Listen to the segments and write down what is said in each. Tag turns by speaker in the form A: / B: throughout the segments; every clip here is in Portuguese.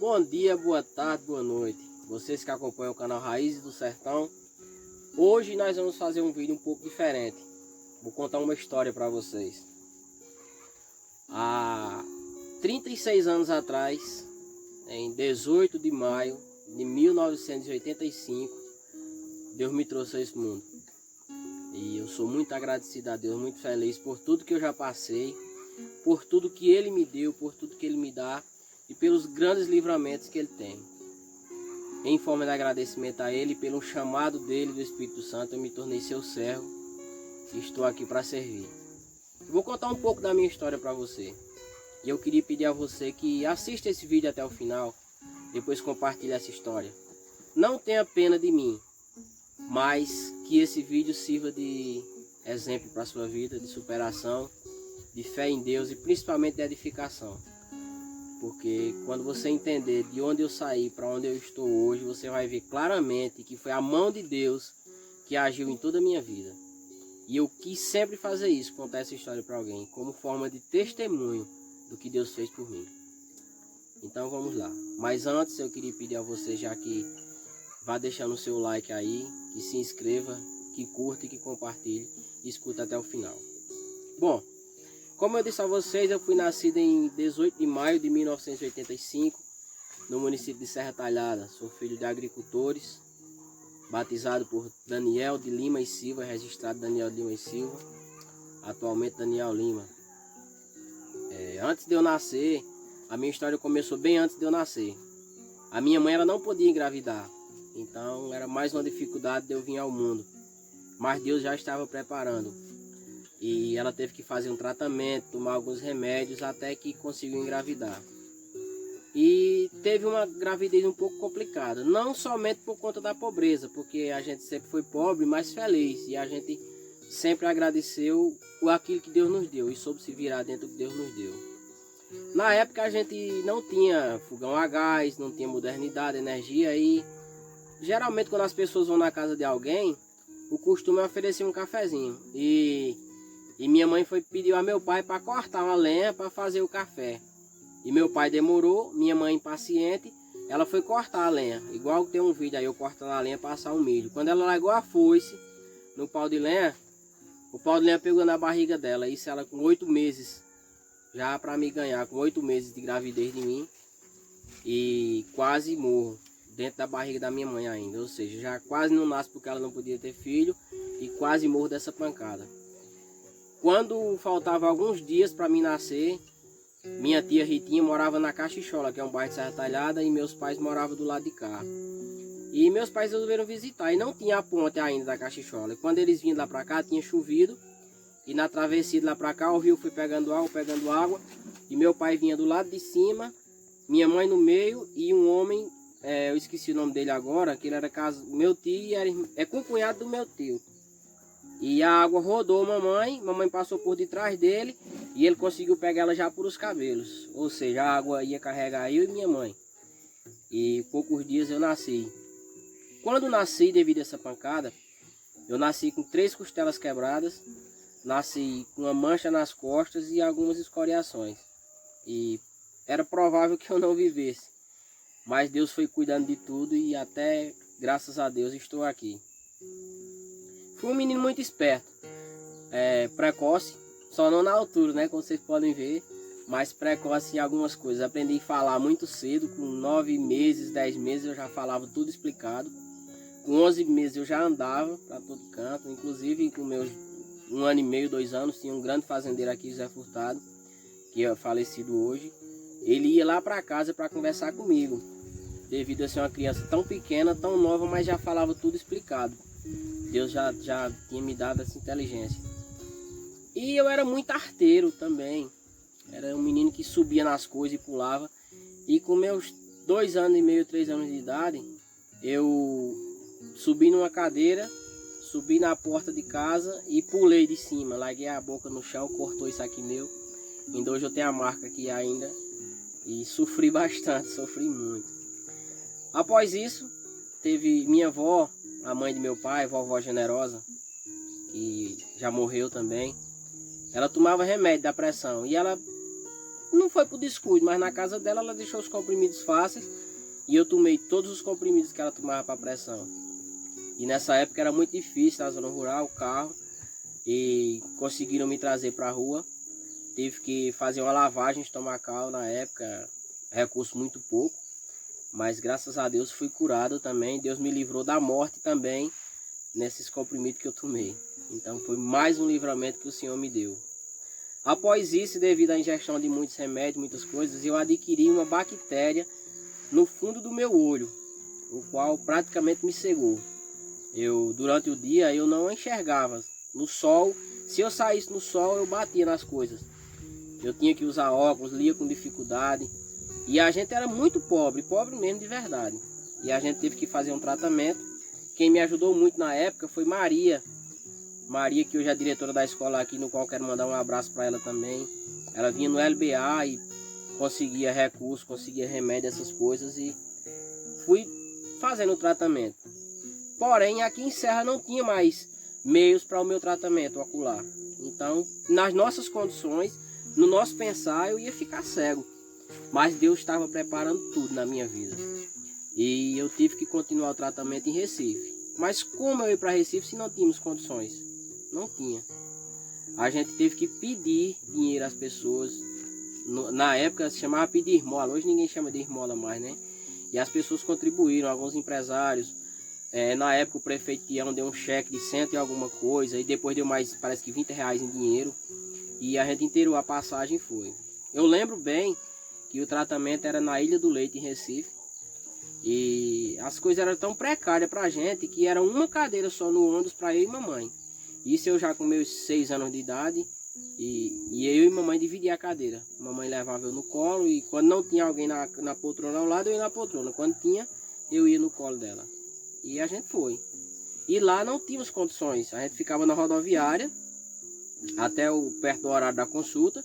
A: Bom dia, boa tarde, boa noite. Vocês que acompanham o canal Raízes do Sertão. Hoje nós vamos fazer um vídeo um pouco diferente. Vou contar uma história para vocês. Há 36 anos atrás, em 18 de maio de 1985, Deus me trouxe a esse mundo. E eu sou muito agradecido a Deus, muito feliz por tudo que eu já passei, por tudo que Ele me deu, por tudo que Ele me dá e pelos grandes livramentos que Ele tem. Em forma de agradecimento a Ele, pelo chamado dEle, do Espírito Santo, eu me tornei seu servo e estou aqui para servir. Vou contar um pouco da minha história para você. E eu queria pedir a você que assista esse vídeo até o final, depois compartilhe essa história. Não tenha pena de mim, mas que esse vídeo sirva de exemplo para a sua vida, de superação, de fé em Deus e principalmente de edificação. Porque quando você entender de onde eu saí para onde eu estou hoje, você vai ver claramente que foi a mão de Deus que agiu em toda a minha vida. E eu quis sempre fazer isso, contar essa história para alguém, como forma de testemunho do que Deus fez por mim. Então vamos lá. Mas antes eu queria pedir a você, já que vá deixando o seu like aí, que se inscreva, que curta e que compartilhe e escuta até o final. Bom, como eu disse a vocês, eu fui nascido em 18 de maio de 1985, no município de Serra Talhada. Sou filho de agricultores, batizado por Daniel de Lima e Silva, registrado Daniel de Lima e Silva, atualmente Daniel Lima. Antes de eu nascer, a minha história começou bem antes de eu nascer. A minha mãe ela não podia engravidar, então era mais uma dificuldade de eu vir ao mundo. Mas Deus já estava preparando. E ela teve que fazer um tratamento, tomar alguns remédios até que conseguiu engravidar. E teve uma gravidez um pouco complicada, não somente por conta da pobreza, porque a gente sempre foi pobre, mas feliz. E a gente sempre agradeceu aquilo que Deus nos deu e soube se virar dentro do que Deus nos deu. Na época a gente não tinha fogão a gás, não tinha modernidade, energia, e geralmente quando as pessoas vão na casa de alguém, o costume é oferecer um cafezinho. E minha mãe pediu a meu pai para cortar uma lenha para fazer o café. E meu pai demorou, minha mãe impaciente, ela foi cortar a lenha. Igual tem um vídeo aí, eu cortando a lenha para assar o milho. Quando ela largou a foice no pau de lenha, o pau de lenha pegou na barriga dela. Isso ela com 8 meses, já para me ganhar, com 8 meses de gravidez de mim. E quase morro dentro da barriga da minha mãe ainda. Ou seja, já quase não nasce porque ela não podia ter filho. E quase morro dessa pancada. Quando faltava alguns dias para mim nascer, minha tia Ritinha morava na Caxixola, que é um bairro de Serra Talhada, e meus pais moravam do lado de cá. E meus pais resolveram visitar, e não tinha a ponte ainda da Caxixola. E quando eles vinham lá para cá, tinha chovido, e na travessia de lá para cá, o rio foi pegando água, e meu pai vinha do lado de cima, minha mãe no meio, e um homem, eu esqueci o nome dele agora, que ele era meu tio, é concunhado do meu tio. E a água rodou mamãe passou por detrás dele e ele conseguiu pegar ela já por os cabelos. Ou seja, a água ia carregar eu e minha mãe. E poucos dias eu nasci. Quando nasci, devido a essa pancada, eu nasci com 3 costelas quebradas, nasci com uma mancha nas costas e algumas escoriações. E era provável que eu não vivesse. Mas Deus foi cuidando de tudo e até, graças a Deus, estou aqui. Fui um menino muito esperto, precoce, só não na altura, né, como vocês podem ver, mas precoce em algumas coisas. Aprendi a falar muito cedo, com 9 meses, 10 meses eu já falava tudo explicado. Com 11 meses eu já andava para todo canto, inclusive com meus 1 ano e meio, 2 anos, tinha um grande fazendeiro aqui, José Furtado, que é falecido hoje. Ele ia lá para casa para conversar comigo, devido a ser uma criança tão pequena, tão nova, mas já falava tudo explicado. Deus já tinha me dado essa inteligência. E eu era muito arteiro também. Era um menino que subia nas coisas e pulava. E com meus 2 anos e meio, 3 anos de idade, eu subi numa cadeira, subi na porta de casa e pulei de cima. Larguei a boca no chão, cortou isso aqui meu. Ainda hoje eu tenho a marca aqui ainda. E sofri bastante, sofri muito. Após isso, teve minha avó, a mãe de meu pai, vovó Generosa, que já morreu também. Ela tomava remédio da pressão e ela não foi por descuido, mas na casa dela ela deixou os comprimidos fáceis e eu tomei todos os comprimidos que ela tomava para pressão. E nessa época era muito difícil na zona rural, o carro, e conseguiram me trazer para a rua. Tive que fazer uma lavagem estomacal na época, recurso muito pouco, mas graças a Deus fui curado também. Deus me livrou da morte também nesses comprimidos que eu tomei. Então foi mais um livramento que o Senhor me deu. Após isso, devido à ingestão de muitos remédios, muitas coisas, eu adquiri uma bactéria no fundo do meu olho, o qual praticamente me cegou. Durante o dia eu não enxergava. No sol, se eu saísse no sol, eu batia nas coisas. Eu tinha que usar óculos, lia com dificuldade. E a gente era muito pobre, pobre mesmo de verdade. E a gente teve que fazer um tratamento. Quem me ajudou muito na época foi Maria. Maria, que hoje é a diretora da escola aqui, no qual quero mandar um abraço para ela também. Ela vinha no LBA e conseguia recursos, conseguia remédio, essas coisas. E fui fazendo o tratamento. Porém, aqui em Serra não tinha mais meios para o meu tratamento ocular. Então, nas nossas condições, no nosso pensar, eu ia ficar cego. Mas Deus estava preparando tudo na minha vida. E eu tive que continuar o tratamento em Recife. Mas como eu ia para Recife se não tínhamos condições? Não tinha. A gente teve que pedir dinheiro às pessoas. Na época se chamava pedir esmola. Hoje ninguém chama de esmola mais, né? E as pessoas contribuíram, alguns empresários. Na época o prefeito Tião deu um cheque de 100 e alguma coisa. E depois deu mais, parece que R$20 em dinheiro. E a gente inteirou a passagem e foi. Eu lembro bem que o tratamento era na Ilha do Leite, em Recife. E as coisas eram tão precárias pra gente que era uma cadeira só no ônibus para eu e mamãe. Isso eu já com meus 6 anos de idade. E eu e mamãe dividia a cadeira. Mamãe levava eu no colo e quando não tinha alguém na poltrona ao lado, eu ia na poltrona. Quando tinha, eu ia no colo dela. E a gente foi. E lá não tínhamos condições. A gente ficava na rodoviária até perto do horário da consulta.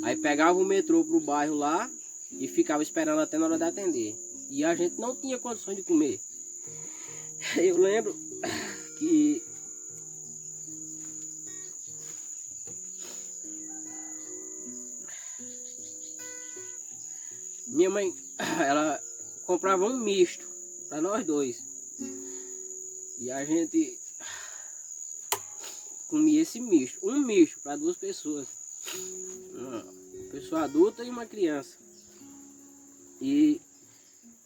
A: Aí pegava o metrô pro bairro lá e ficava esperando até na hora de atender. E a gente não tinha condições de comer. Eu lembro que minha mãe, ela comprava um misto para nós dois. E a gente comia esse misto. Um misto para 2 pessoas. Uma pessoa adulta e uma criança. E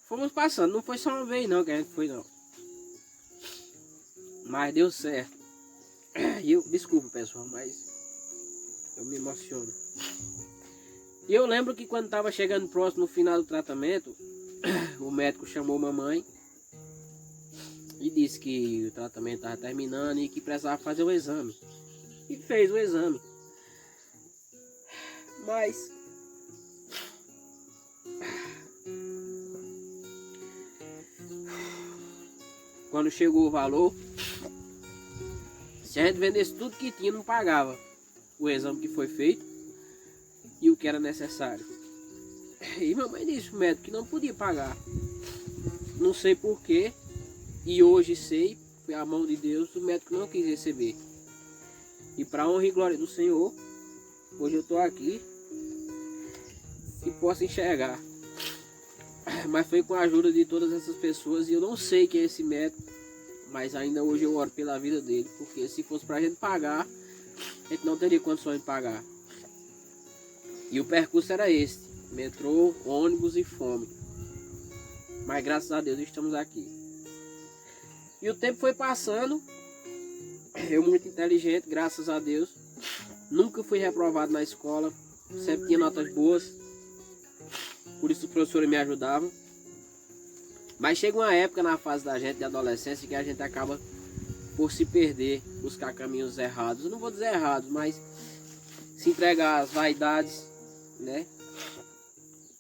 A: fomos passando. Não foi só uma vez não que a gente foi não. Mas deu certo. Desculpa pessoal, mas eu me emociono. E eu lembro que quando estava chegando próximo no final do tratamento, o médico chamou mamãe e disse que o tratamento estava terminando e que precisava fazer o exame. E fez o exame. Mas quando chegou o valor, se a gente vendesse tudo que tinha, não pagava o exame que foi feito e o que era necessário. E mamãe disse ao médico que não podia pagar. Não sei porquê. E hoje sei, foi a mão de Deus, o médico não quis receber. E para honra e glória do Senhor, hoje eu estou aqui e posso enxergar. Mas foi com a ajuda de todas essas pessoas e eu não sei quem é esse médico, mas ainda hoje eu oro pela vida dele, porque se fosse para a gente pagar, a gente não teria condições de pagar. E o percurso era esse, metrô, ônibus e fome. Mas graças a Deus estamos aqui. E o tempo foi passando, eu muito inteligente, graças a Deus. Nunca fui reprovado na escola, sempre tinha notas boas. Por isso os professores me ajudavam. Mas chega uma época na fase da gente, de adolescência, que a gente acaba por se perder, buscar caminhos errados. Eu não vou dizer errados, mas se entregar às vaidades, né?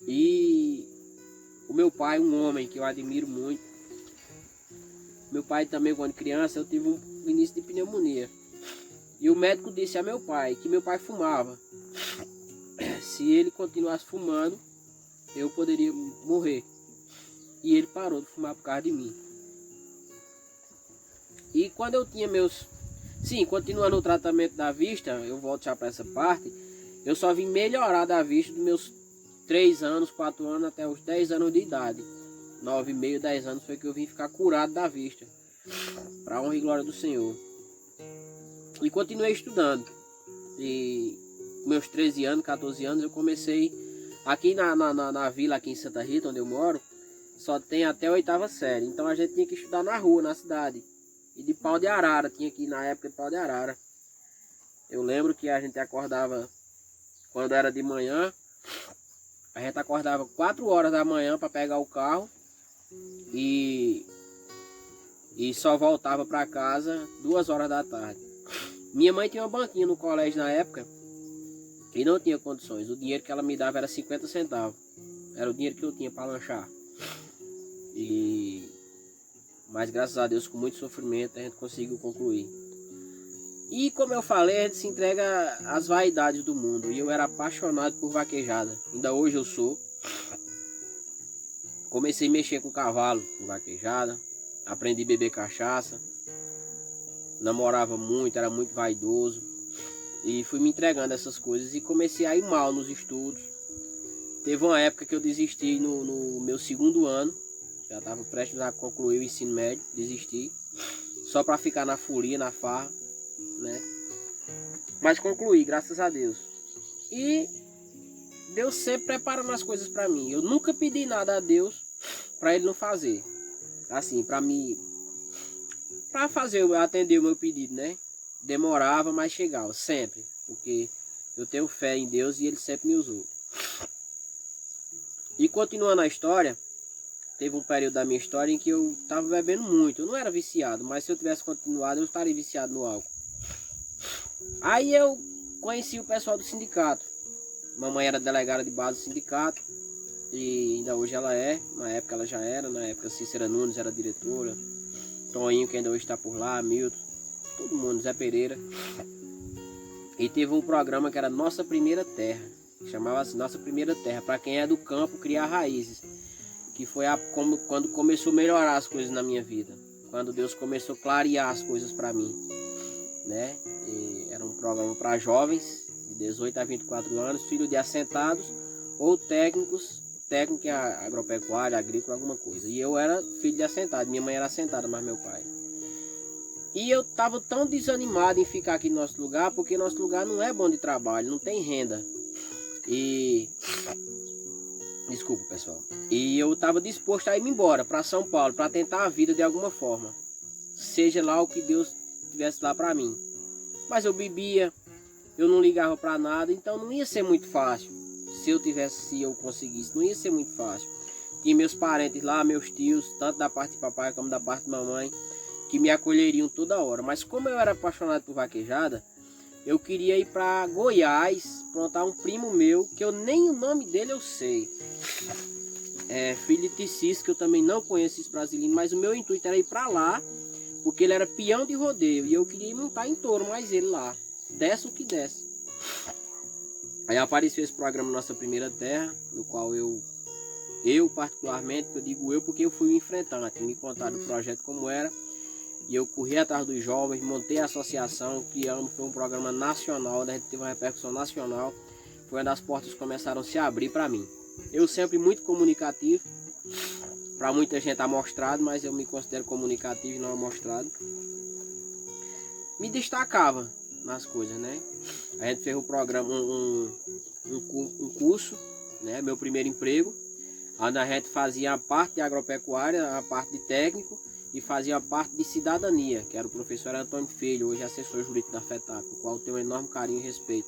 A: E o meu pai, um homem que eu admiro muito. Meu pai também, quando criança, eu tive um início de pneumonia. E o médico disse a meu pai que meu pai fumava. Se ele continuasse fumando, eu poderia morrer. E ele parou de fumar por causa de mim. E quando eu tinha meus... Sim, continuando o tratamento da vista, eu volto já para essa parte. Eu só vim melhorar da vista dos meus 3 anos, 4 anos, até os 10 anos de idade. 9,5, 10 anos foi que eu vim ficar curado da vista. Para honra e glória do Senhor. E continuei estudando. E meus 13 anos, 14 anos, eu comecei aqui na vila, aqui em Santa Rita, onde eu moro, só tem até a 8ª série. Então a gente tinha que estudar na rua, na cidade. E de pau de arara, tinha aqui na época de pau de arara. Eu lembro que a gente acordava, quando era de manhã, a gente acordava 4 horas da manhã para pegar o carro e só voltava para casa 2 horas da tarde. Minha mãe tinha uma banquinha no colégio na época e não tinha condições. O dinheiro que ela me dava era 50 centavos. Era o dinheiro que eu tinha para lanchar. Mas graças a Deus, com muito sofrimento, a gente conseguiu concluir. E como eu falei, a gente se entrega às vaidades do mundo. E eu era apaixonado por vaquejada. Ainda hoje eu sou. Comecei a mexer com cavalo, com vaquejada. Aprendi a beber cachaça. Namorava muito, era muito vaidoso. E fui me entregando a essas coisas. E comecei a ir mal nos estudos. Teve uma época que eu desisti no meu 2º ano. Já estava prestes a concluir o ensino médio. Desisti. Só para ficar na folia, na farra. Né? Mas concluí, graças a Deus. E Deus sempre preparando as coisas para mim. Eu nunca pedi nada a Deus para Ele não fazer. Assim, para fazer, atender o meu pedido, né? Demorava, mas chegava, sempre. Porque eu tenho fé em Deus e Ele sempre me usou. E continuando a história, teve um período da minha história em que eu estava bebendo muito. Eu não era viciado, mas se eu tivesse continuado, eu estaria viciado no álcool. Aí eu conheci o pessoal do sindicato. Mamãe era delegada de base do sindicato. E ainda hoje ela é. Na época ela já era. Na época Cícera Nunes era diretora. Toninho, que ainda hoje está por lá. Milton. Todo mundo. Zé Pereira. E teve um programa que era Nossa Primeira Terra. Chamava-se Nossa Primeira Terra. Para quem é do campo, criar raízes. Que foi quando começou a melhorar as coisas na minha vida. Quando Deus começou a clarear as coisas para mim. Né? Era um programa para jovens de 18 a 24 anos, filhos de assentados ou técnicos, técnico em agropecuária, agrícola, alguma coisa. E eu era filho de assentado, minha mãe era assentada, mas meu pai. E eu estava tão desanimado em ficar aqui no nosso lugar, porque nosso lugar não é bom de trabalho, não tem renda. Desculpa, pessoal. E eu estava disposto a ir embora para São Paulo, para tentar a vida de alguma forma. Seja lá o que Deus tivesse lá para mim. Mas eu bebia, eu não ligava para nada, então não ia ser muito fácil. Se eu conseguisse, não ia ser muito fácil. Tinha meus parentes lá, meus tios, tanto da parte de papai como da parte de mamãe, que me acolheriam toda hora. Mas como eu era apaixonado por vaquejada, eu queria ir para Goiás, plantar um primo meu, que eu nem o nome dele eu sei. Filho de Tissis, que eu também não conheço esse brasileiro, mas o meu intuito era ir para lá, porque ele era peão de rodeio e eu queria montar em touro, mas ele lá, desce o que desce. Aí apareceu esse programa Nossa Primeira Terra, no qual eu particularmente, eu digo eu porque eu fui enfrentante, me contaram o projeto como era, e eu corri atrás dos jovens, montei a associação, criamos, foi um programa nacional, a gente teve uma repercussão nacional, foi onde as portas começaram a se abrir para mim. Eu sempre muito comunicativo, para muita gente amostrado, mas eu me considero comunicativo e não amostrado. Me destacava nas coisas, né? A gente fez um programa, um curso, né? Meu primeiro emprego, onde a gente fazia a parte de agropecuária, a parte de técnico e fazia a parte de cidadania, que era o professor Antônio Filho, hoje assessor jurídico da FETAP, o qual eu tenho um enorme carinho e respeito.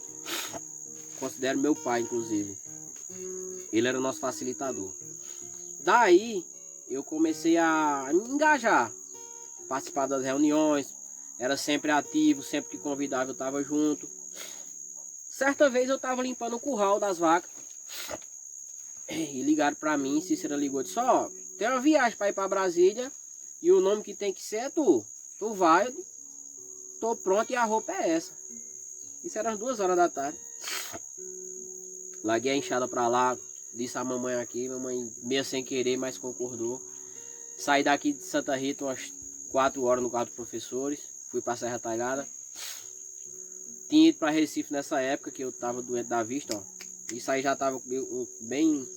A: Considero meu pai, inclusive. Ele era o nosso facilitador. Daí eu comecei a me engajar, participar das reuniões, era sempre ativo, sempre que convidava eu estava junto. Certa vez eu estava limpando o curral das vacas e ligaram para mim, Cícera ligou e disse: ó, tem uma viagem para ir para Brasília e o nome que tem que ser é tu. Tu vai, tô pronto e a roupa é essa. Isso era às 2 horas da tarde. Larguei a enxada para lá, disse a mamãe aqui, mamãe meio sem querer, mas concordou. Saí daqui de Santa Rita umas 4 horas no carro dos professores, fui para Serra Talhada. Tinha ido para Recife nessa época que eu estava doente da vista, ó. Isso aí já estava bem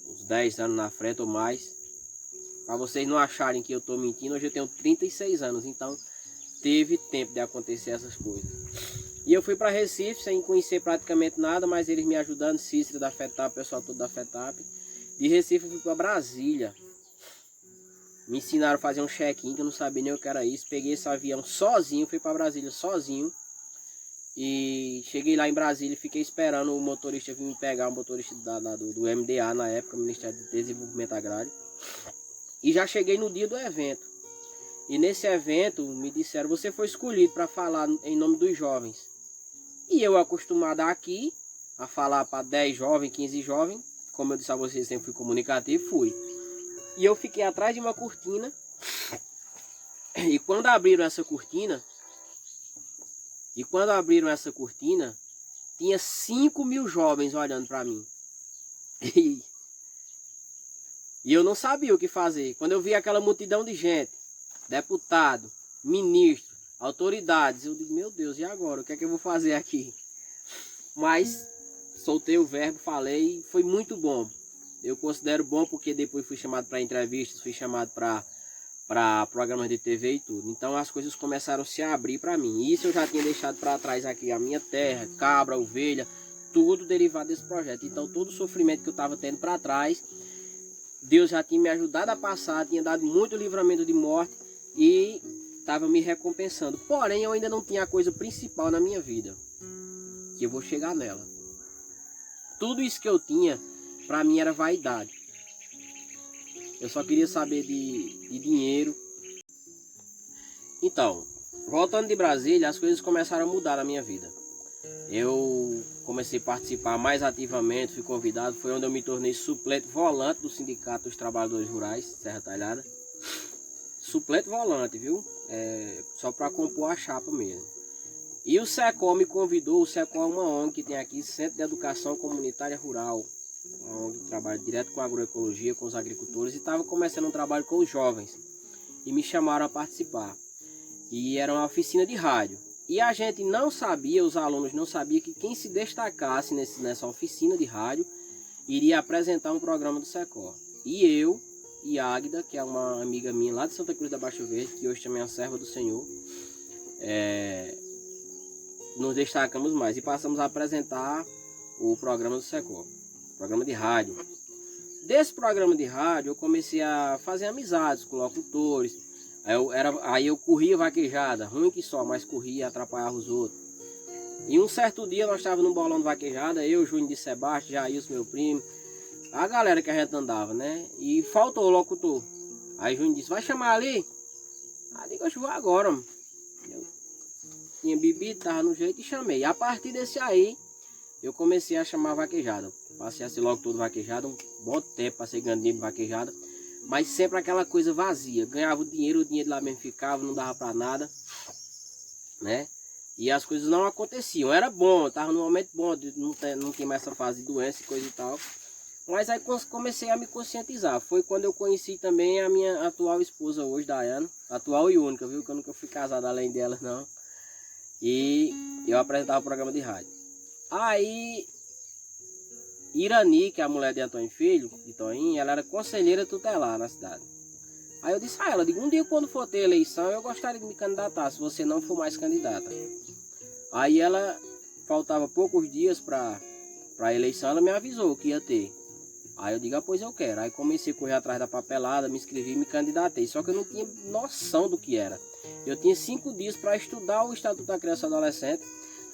A: uns 10 anos na frente ou mais. Para vocês não acharem que eu estou mentindo, hoje eu tenho 36 anos, então teve tempo de acontecer essas coisas. E eu fui para Recife sem conhecer praticamente nada, mas eles me ajudando, Cícero da FETAP, o pessoal todo da FETAP. De Recife eu fui para Brasília. Me ensinaram a fazer um check-in, que eu não sabia nem o que era isso. Peguei esse avião sozinho, fui para Brasília sozinho. E cheguei lá em Brasília e fiquei esperando o motorista vir me pegar, o motorista do MDA na época, Ministério do Desenvolvimento Agrário. E já cheguei no dia do evento. E nesse evento me disseram, você foi escolhido para falar em nome dos jovens. E eu acostumado aqui a falar para 10 jovens, 15 jovens, como eu disse a vocês, sempre fui comunicativo, fui. E eu fiquei atrás de uma cortina. E quando abriram essa cortina, tinha 5.000 jovens olhando para mim. E eu não sabia o que fazer. Quando eu vi aquela multidão de gente, deputado, ministro, autoridades, eu digo, meu Deus, e agora? O que é que eu vou fazer aqui? Mas soltei o verbo, falei, foi muito bom. Eu considero bom porque depois fui chamado para entrevistas, fui chamado para programas de TV e tudo. Então as coisas começaram a se abrir para mim. Isso eu já tinha deixado para trás aqui a minha terra, cabra, ovelha, tudo derivado desse projeto. Então todo o sofrimento que eu estava tendo para trás, Deus já tinha me ajudado a passar, tinha dado muito livramento de morte e estava me recompensando. Porém, eu ainda não tinha a coisa principal na minha vida, que eu vou chegar nela. Tudo isso que eu tinha, para mim era vaidade. Eu só queria saber de dinheiro. Então, voltando de Brasília, as coisas começaram a mudar na minha vida. Eu comecei a participar mais ativamente, fui convidado, foi onde eu me tornei suplente volante do Sindicato dos Trabalhadores Rurais, Serra Talhada. Suplente volante, viu? Só para compor a chapa mesmo. E o SECOM me convidou, o SECOM é uma ONG que tem aqui, Centro de Educação Comunitária Rural. Uma ONG que trabalha direto com a agroecologia, com os agricultores, e estava começando um trabalho com os jovens. E me chamaram a participar. E era uma oficina de rádio. E a gente não sabia, os alunos não sabiam que quem se destacasse nessa oficina de rádio iria apresentar um programa do SECOM. E eu e Águida, que é uma amiga minha lá de Santa Cruz da Baixo Verde, que hoje também é uma serva do Senhor, nos destacamos mais e passamos a apresentar o programa do SECOM, programa de rádio. Desse programa de rádio eu comecei a fazer amizades com locutores. Aí eu corria vaquejada, ruim que só, mas corria, atrapalhava os outros. E um certo dia nós estávamos num bolão de vaquejada, eu, Júnior de Sebastião, Jailson, meu primo, a galera que a gente andava, né? E faltou o locutor. Aí Júnior disse, vai chamar ali? Aí eu digo, eu vou agora, mano. Eu tinha bebido, tava no jeito e chamei. A partir desse aí, eu comecei a chamar vaquejada. Passei a ser locutor de vaquejada, um bom tempo, passei ganhando dinheiro de vaquejada. Mas sempre aquela coisa vazia. Ganhava o dinheiro lá mesmo ficava, não dava pra nada, né? E as coisas não aconteciam. Era bom, eu tava num momento bom, não tinha mais essa fase de doença e coisa e tal. Mas aí comecei a me conscientizar. Foi quando eu conheci também a minha atual esposa hoje, Daiane. Atual e única, viu? Que eu nunca fui casado além dela, não. E eu apresentava o programa de rádio. Aí Irani, que é a mulher de Antônio Filho, de Toinho, ela era conselheira tutelar na cidade. Aí eu disse a ela, um dia quando for ter eleição, eu gostaria de me candidatar, se você não for mais candidata. Aí ela, faltava poucos dias para a eleição, ela me avisou que ia ter. Aí eu digo, pois eu quero. Aí comecei a correr atrás da papelada, me inscrevi e me candidatei. Só que eu não tinha noção do que era. Eu tinha 5 dias para estudar o Estatuto da Criança e Adolescente,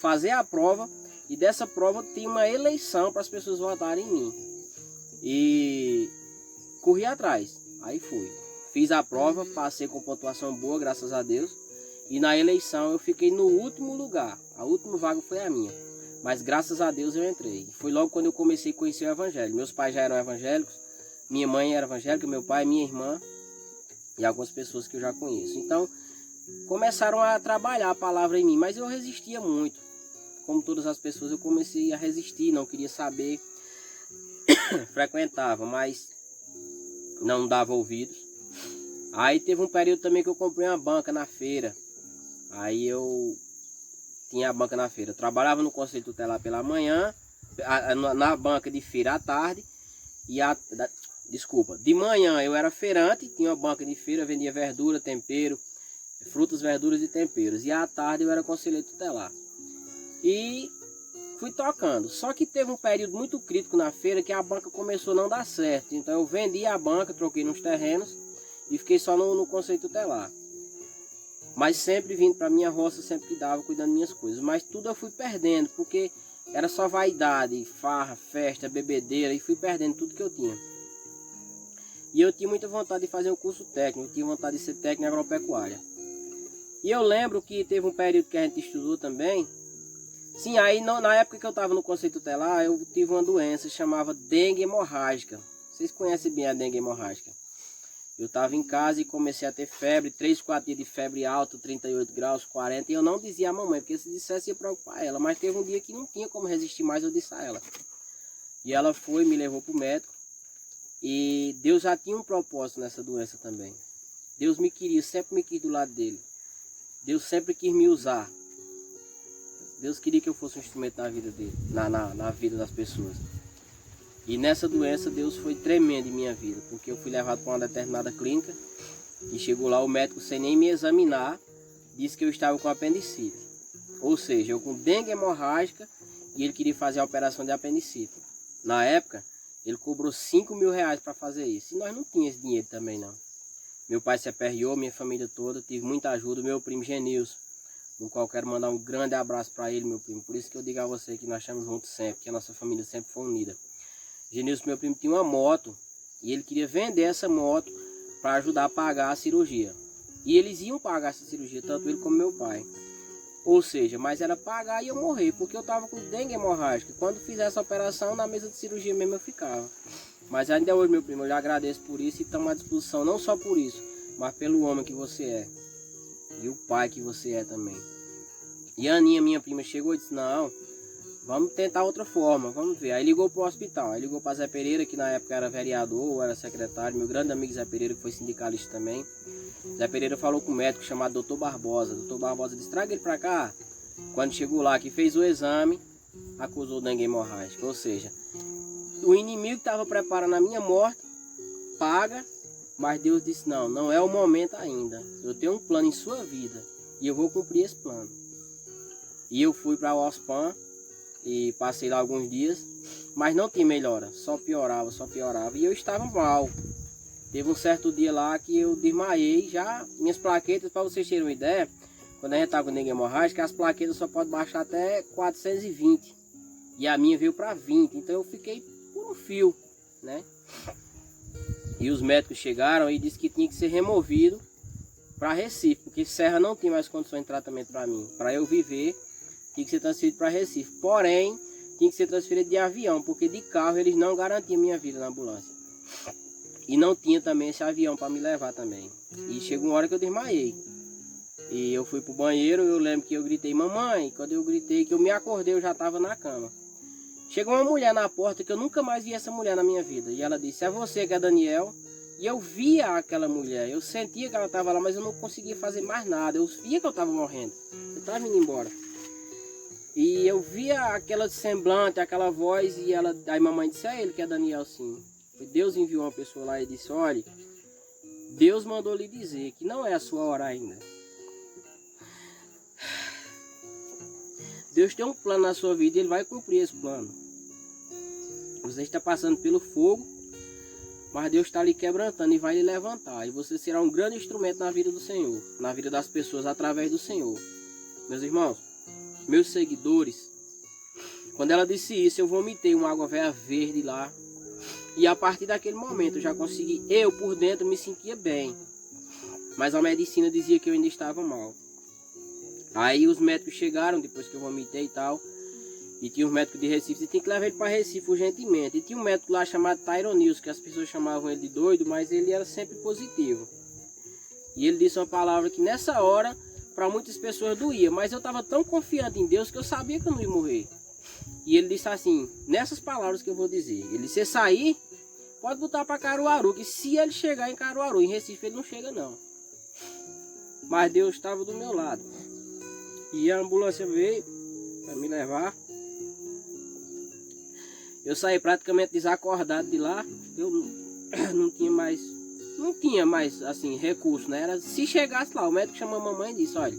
A: fazer a prova, e dessa prova tinha uma eleição para as pessoas votarem em mim. E corri atrás. Aí fui. Fiz a prova, passei com pontuação boa, graças a Deus. E na eleição eu fiquei no último lugar. A última vaga foi a minha. Mas graças a Deus eu entrei. Foi logo quando eu comecei a conhecer o Evangelho. Meus pais já eram evangélicos. Minha mãe era evangélica, meu pai, minha irmã. E algumas pessoas que eu já conheço. Então começaram a trabalhar a palavra em mim. Mas eu resistia muito. Como todas as pessoas, eu comecei a resistir, não queria saber. Frequentava, mas não dava ouvidos. Aí teve um período também que eu comprei uma banca na feira. Aí eu tinha a banca na feira. Eu trabalhava no Conselho Tutelar pela manhã, na banca de feira à tarde. De manhã eu era feirante, tinha uma banca de feira, vendia verdura, tempero, frutas, verduras e temperos. E à tarde eu era conselheiro tutelar. E fui tocando. Só que teve um período muito crítico na feira que a banca começou a não dar certo. Então eu vendi a banca, troquei nos terrenos e fiquei só no conselho tutelar. Mas sempre vindo para minha roça, sempre que dava, cuidando das minhas coisas. Mas tudo eu fui perdendo, porque era só vaidade, farra, festa, bebedeira, e fui perdendo tudo que eu tinha. E eu tinha muita vontade de fazer um curso técnico, eu tinha vontade de ser técnico em agropecuária. E eu lembro que teve um período que a gente estudou também. Sim, aí na época que eu estava no conselho tutelar, eu tive uma doença chamada dengue hemorrágica. Vocês conhecem bem a dengue hemorrágica. Eu estava em casa e comecei a ter febre, 3, 4 dias de febre alta, 38 graus, 40. E eu não dizia à mamãe, porque se dissesse ia preocupar ela. Mas teve um dia que não tinha como resistir mais, eu disse a ela. E ela foi, me levou para o médico. E Deus já tinha um propósito nessa doença também. Deus me queria, sempre me quis do lado dele. Deus sempre quis me usar. Deus queria que eu fosse um instrumento na vida dele, na vida das pessoas. E nessa doença Deus foi tremendo em minha vida, porque eu fui levado para uma determinada clínica e chegou lá o médico sem nem me examinar, disse que eu estava com apendicite. Ou seja, eu com dengue hemorrágica e ele queria fazer a operação de apendicite. Na época, ele cobrou 5 mil reais para fazer isso. E nós não tínhamos esse dinheiro também não. Meu pai se aperreou, minha família toda, tive muita ajuda, meu primo Genilson, no qual quero mandar um grande abraço para ele, meu primo. Por isso que eu digo a você que nós estamos juntos sempre, que a nossa família sempre foi unida. Genilson, meu primo, tinha uma moto e ele queria vender essa moto para ajudar a pagar a cirurgia. E eles iam pagar essa cirurgia, tanto ele como meu pai. Ou seja, mas era pagar e eu morrer, porque eu estava com dengue hemorrágica. Quando fizesse a operação, na mesa de cirurgia mesmo eu ficava. Mas ainda hoje, meu primo, eu lhe agradeço por isso e estamos à disposição, não só por isso, mas pelo homem que você é. E o pai que você é também. E a Aninha, minha prima, chegou e disse, não, vamos tentar outra forma, vamos ver. Aí ligou para o hospital, aí ligou para Zé Pereira, que na época era vereador ou era secretário, meu grande amigo Zé Pereira, que foi sindicalista também. Zé Pereira falou com um médico chamado Dr. Barbosa. Dr. Barbosa disse, traga ele para cá. Quando chegou lá, que fez o exame, acusou dengue hemorrágica. Ou seja, o inimigo que estava preparando a minha morte, paga, mas Deus disse, não, não é o momento ainda. Eu tenho um plano em sua vida e eu vou cumprir esse plano. E eu fui para o Ospan e passei lá alguns dias, mas não tinha melhora, só piorava. E eu estava mal. Teve um certo dia lá que eu desmaiei já, minhas plaquetas, para vocês terem uma ideia, quando a gente está com dengue hemorrágica, as plaquetas só podem baixar até 420. E a minha veio para 20, então eu fiquei por um fio, né? E os médicos chegaram e disseram que tinha que ser removido para Recife, porque Serra não tinha mais condições de tratamento para mim. Para eu viver, tinha que ser transferido para Recife. Porém, tinha que ser transferido de avião, porque de carro eles não garantiam minha vida na ambulância. E não tinha também esse avião para me levar também. E chegou uma hora que eu desmaiei. E eu fui pro banheiro, eu lembro que eu gritei, mamãe. Quando eu gritei, que eu me acordei, eu já estava na cama. Chegou uma mulher na porta, que eu nunca mais vi essa mulher na minha vida. E ela disse, é você que é Daniel? E eu via aquela mulher, eu sentia que ela estava lá, mas eu não conseguia fazer mais nada. Eu via que eu estava morrendo, eu estava indo embora. E eu via aquela semblante, aquela voz, e ela, aí mamãe disse, é ele que é Daniel sim. E Deus enviou uma pessoa lá e disse, olha, Deus mandou lhe dizer que não é a sua hora ainda. Deus tem um plano na sua vida e Ele vai cumprir esse plano. Você está passando pelo fogo, mas Deus está lhe quebrantando e vai lhe levantar. E você será um grande instrumento na vida do Senhor, na vida das pessoas através do Senhor. Meus irmãos, meus seguidores, quando ela disse isso, eu vomitei uma água velha verde lá. E a partir daquele momento eu já consegui, eu por dentro me sentia bem. Mas a medicina dizia que eu ainda estava mal. Aí os médicos chegaram, depois que eu vomitei e tal. E tinha os médicos de Recife, você tem que levar ele para Recife urgentemente. E tinha um médico lá chamado Tyronils, que as pessoas chamavam ele de doido, mas ele era sempre positivo. E ele disse uma palavra que nessa hora, para muitas pessoas doía. Mas eu estava tão confiante em Deus que eu sabia que eu não ia morrer. E ele disse assim, nessas palavras que eu vou dizer. Ele disse, se sair, pode botar para Caruaru, que se ele chegar em Caruaru, em Recife ele não chega não. Mas Deus estava do meu lado. E a ambulância veio para me levar. Eu saí praticamente desacordado de lá. Eu não tinha mais assim recurso, né? Era se chegasse lá, o médico chamou a mamãe e disse: olha,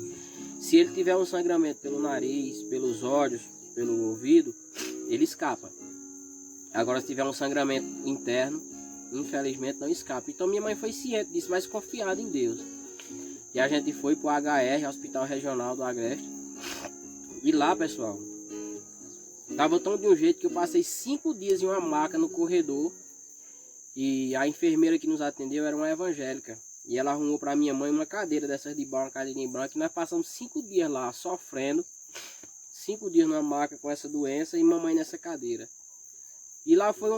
A: se ele tiver um sangramento pelo nariz, pelos olhos, pelo ouvido, ele escapa. Agora, se tiver um sangramento interno, infelizmente não escapa. Então minha mãe foi ciente disso, mas confiada em Deus. E a gente foi para o HR, Hospital Regional do Agreste. E lá, pessoal, tava tão de um jeito que eu passei 5 dias em uma maca no corredor. E a enfermeira que nos atendeu era uma evangélica. E ela arrumou para minha mãe uma cadeira dessas de bar, uma cadeirinha branca. E nós passamos 5 dias lá sofrendo. 5 dias numa maca com essa doença e mamãe nessa cadeira. E lá foi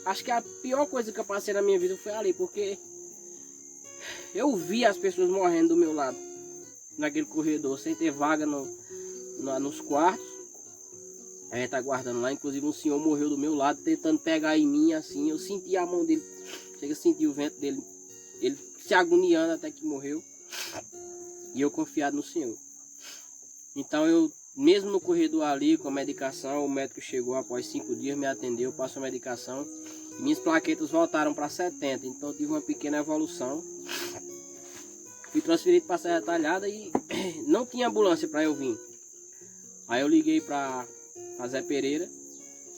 A: acho que a pior coisa que eu passei na minha vida foi ali, porque eu vi as pessoas morrendo do meu lado, naquele corredor, sem ter vaga nos quartos. A gente tá aguardando lá, inclusive um senhor morreu do meu lado, tentando pegar em mim assim. Eu senti a mão dele, chega a sentir o vento dele, ele se agoniando até que morreu. E eu confiado no Senhor. Então eu, mesmo no corredor ali, com a medicação, o médico chegou após 5 dias, me atendeu, passou a medicação. E minhas plaquetas voltaram para 70, então eu tive uma pequena evolução. Fui transferido para Serra Talhada e não tinha ambulância para eu vir. Aí eu liguei para Zé Pereira.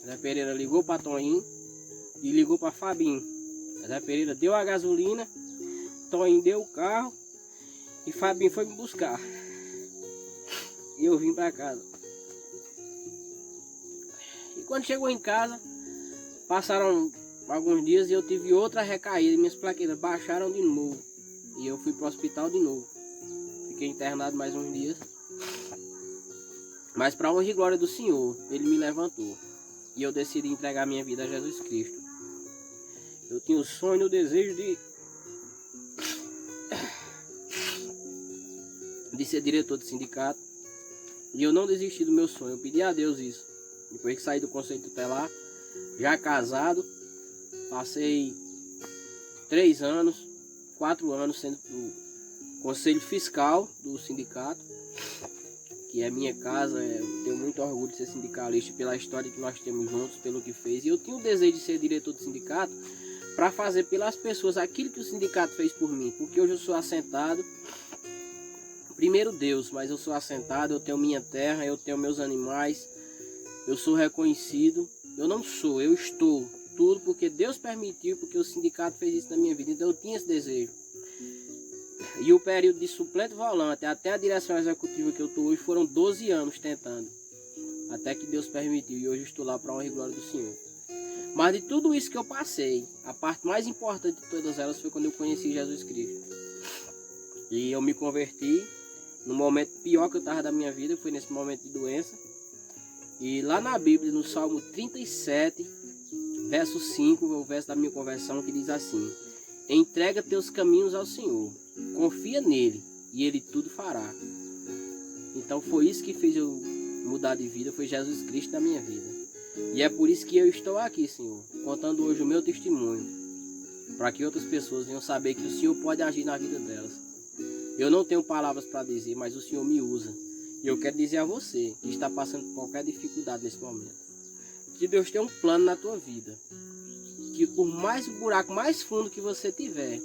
A: Zé Pereira ligou para Toninho e ligou para Fabinho. Zé Pereira deu a gasolina, Toninho deu o carro e Fabinho foi me buscar. E eu vim para casa. E quando chegou em casa, passaram alguns dias e eu tive outra recaída. Minhas plaquetas baixaram de novo. E eu fui para o hospital de novo. Fiquei internado mais uns dias. Mas para honra e glória do Senhor, Ele me levantou. E eu decidi entregar minha vida a Jesus Cristo. Eu tinha o sonho e o desejo de ser diretor de sindicato. E eu não desisti do meu sonho. Eu pedi a Deus isso. Depois que saí do conselho tutelar, já casado, passei 3 anos, 4 anos sendo do conselho fiscal do sindicato, que é minha casa. Eu tenho muito orgulho de ser sindicalista pela história que nós temos juntos, pelo que fez. E eu tinha o desejo de ser diretor do sindicato para fazer pelas pessoas aquilo que o sindicato fez por mim. Porque hoje eu sou assentado, primeiro Deus, mas eu sou assentado, eu tenho minha terra, eu tenho meus animais, eu sou reconhecido. Eu não sou, eu estou. Tudo porque Deus permitiu, porque o sindicato fez isso na minha vida. Então eu tinha esse desejo. E o período de suplente volante até a direção executiva que eu estou hoje foram 12 anos tentando. Até que Deus permitiu e hoje estou lá para a honra e glória do Senhor. Mas de tudo isso que eu passei, a parte mais importante de todas elas foi quando eu conheci Jesus Cristo. E eu me converti no momento pior que eu estava da minha vida, foi nesse momento de doença. E lá na Bíblia, no Salmo 37, verso 5, é o verso da minha conversão, que diz assim: entrega teus caminhos ao Senhor, confia nele e ele tudo fará. Então foi isso que fez eu mudar de vida, foi Jesus Cristo na minha vida. E é por isso que eu estou aqui, Senhor, contando hoje o meu testemunho, para que outras pessoas venham saber que o Senhor pode agir na vida delas. Eu não tenho palavras para dizer, mas o Senhor me usa. E eu quero dizer a você que está passando por qualquer dificuldade nesse momento, que Deus tem um plano na tua vida. Que por mais buraco, mais fundo que você tiver,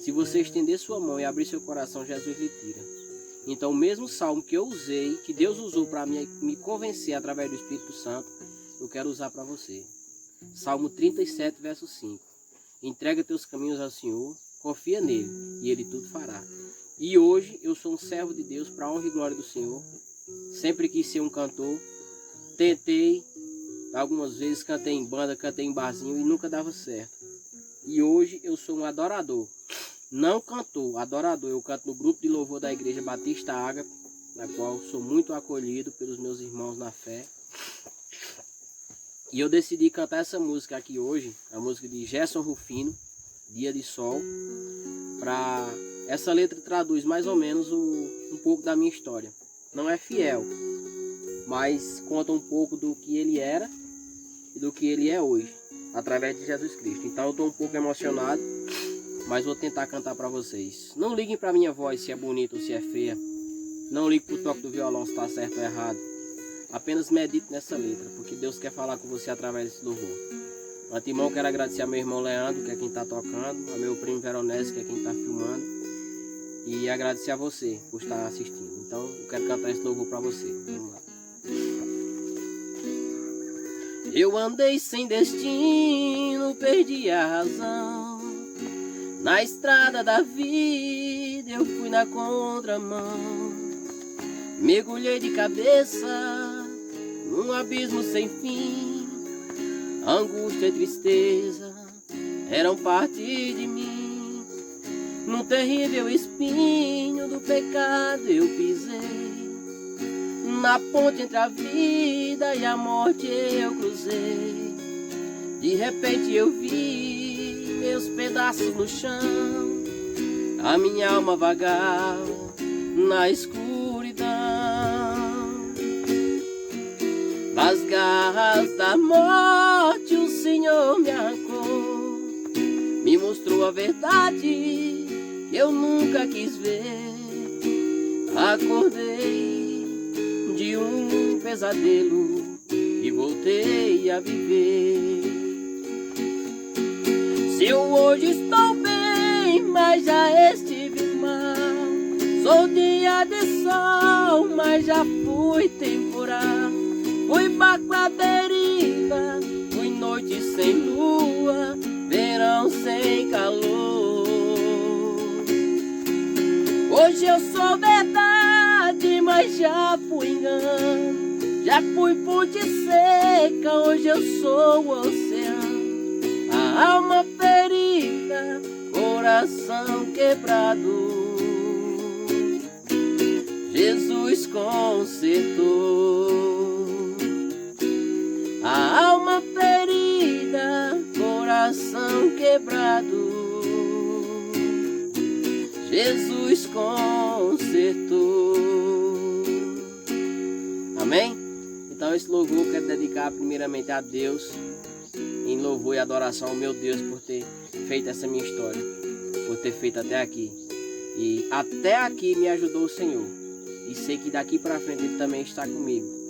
A: se você estender sua mão e abrir seu coração, Jesus lhe tira. Então o mesmo salmo que eu usei, que Deus usou para me convencer através do Espírito Santo, eu quero usar para você. Salmo 37, verso 5. Entrega teus caminhos ao Senhor, confia nele e ele tudo fará. E hoje eu sou um servo de Deus para a honra e glória do Senhor. Sempre quis ser um cantor. Tentei, algumas vezes cantei em banda, cantei em barzinho e nunca dava certo. E hoje eu sou um adorador. Não cantor, adorador. Eu canto no grupo de louvor da Igreja Batista Ágape, na qual sou muito acolhido pelos meus irmãos na fé. E eu decidi cantar essa música aqui hoje, a música de Gerson Rufino, Dia de Sol. Essa letra traduz mais ou menos um pouco da minha história. Não é fiel, mas conta um pouco do que ele era e do que ele é hoje, através de Jesus Cristo. Então eu estou um pouco emocionado, mas vou tentar cantar para vocês. Não liguem para minha voz se é bonita ou se é feia. Não liguem para o toque do violão se está certo ou errado. Apenas medite nessa letra, porque Deus quer falar com você através desse louvor. Antemão, quero agradecer a meu irmão Leandro, que é quem está tocando, a meu primo Veronese, que é quem está filmando, e agradecer a você por estar assistindo. Então, eu quero cantar esse louvor para você. Vamos lá. Eu andei sem destino, perdi a razão. Na estrada da vida eu fui na contramão. Mergulhei de cabeça num abismo sem fim. Angústia e tristeza eram parte de mim. Num terrível espinho do pecado eu pisei. Na ponte entre a vida e a morte eu cruzei. De repente eu vi meus pedaços no chão. A minha alma vagava na escuridão. Das garras da morte o Senhor me arrancou. Me mostrou a verdade que eu nunca quis ver. Acordei de um pesadelo e voltei a viver. Se eu hoje estou bem, mas já estive mal. Sou dia de sol, mas já fui temporal. Fui barco à deriva, fui noite sem lua, verão sem calor. Hoje eu sou verdade, mas já fui engano. Já fui ponte seca, hoje eu sou o oceano. A alma ferida, coração quebrado, Jesus consertou. A alma ferida, coração quebrado, Jesus consertou. Amém? Então esse louvor eu quero dedicar primeiramente a Deus, em louvor e adoração ao meu Deus por ter feito essa minha história, por ter feito até aqui. E até aqui me ajudou o Senhor. E sei que daqui para frente Ele também está comigo.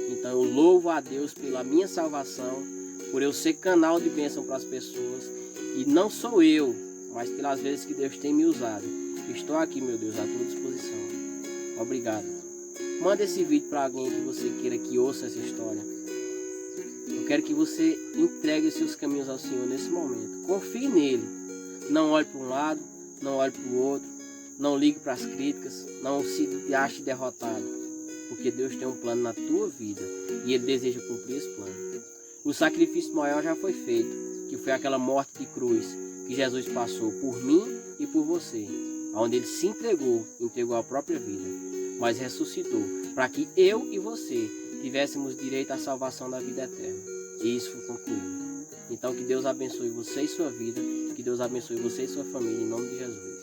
A: Então eu louvo a Deus pela minha salvação, por eu ser canal de bênção para as pessoas. E não sou eu, mas pelas vezes que Deus tem me usado. Estou aqui, meu Deus, à tua disposição. Obrigado. Manda esse vídeo para alguém que você queira que ouça essa história. Eu quero que você entregue os seus caminhos ao Senhor nesse momento. Confie nele. Não olhe para um lado, não olhe para o outro. Não ligue para as críticas. Não se ache derrotado. Porque Deus tem um plano na tua vida e Ele deseja cumprir esse plano. O sacrifício maior já foi feito, que foi aquela morte de cruz que Jesus passou por mim e por você, onde Ele se entregou a própria vida, mas ressuscitou para que eu e você tivéssemos direito à salvação da vida eterna. E isso foi concluído. Então que Deus abençoe você e sua vida, que Deus abençoe você e sua família, em nome de Jesus.